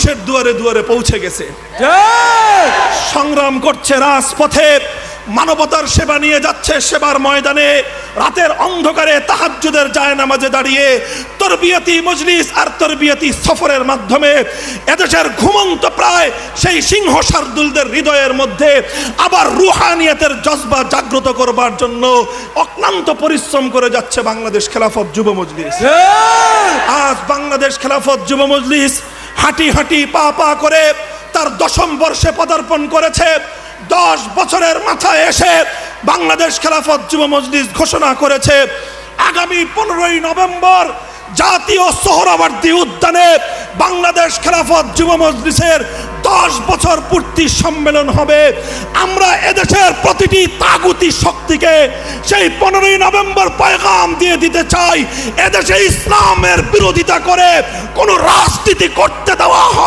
মানুষের দুয়ারে দুয়ারে পৌঁছে গেছে, সংগ্রাম করছে রাজপথে, মানবতার সেবা নিয়ে যাচ্ছে সেবার ময়দানে, রাতের অন্ধকারে তাহাজ্জুদের জায়নামাজে দাঁড়িয়ে তরবিয়তি মজলিস আর তরবিয়তি সফরের মাধ্যমে এদেশের ঘুমন্ত প্রায় সেই সিংহ শার্দুলদের হৃদয়ের মধ্যে আবার রুহানিয়তের জজবা জাগ্রত করবার জন্য অক্লান্ত পরিশ্রম করে যাচ্ছে বাংলাদেশ খেলাফত যুব মজলিস। আজ বাংলাদেশ খেলাফত যুব মজলিস হাঁটি হাঁটি পা পা করে তার 10ম বর্ষে পদার্পণ করেছে। 10 বছরের মাথায় এসে বাংলাদেশ খেলাফত যুব মজলিস ঘোষণা করেছে আগামী 15ই নভেম্বর জাতীয় সোহরাওয়ার্দী উদ্যানে বাংলাদেশ খেলাফত যুব মজলিসের 10 বছর পূর্তি সম্মেলন হবে। আমরা এদেশের প্রতিটি তাগুতি শক্তিকে সেই 15ই নভেম্বর পয়গাম দিয়ে দিতে চাই, এদেশে ইসলামের বিরোধিতা করে কোনো রাজনীতি করতে দেওয়া হবে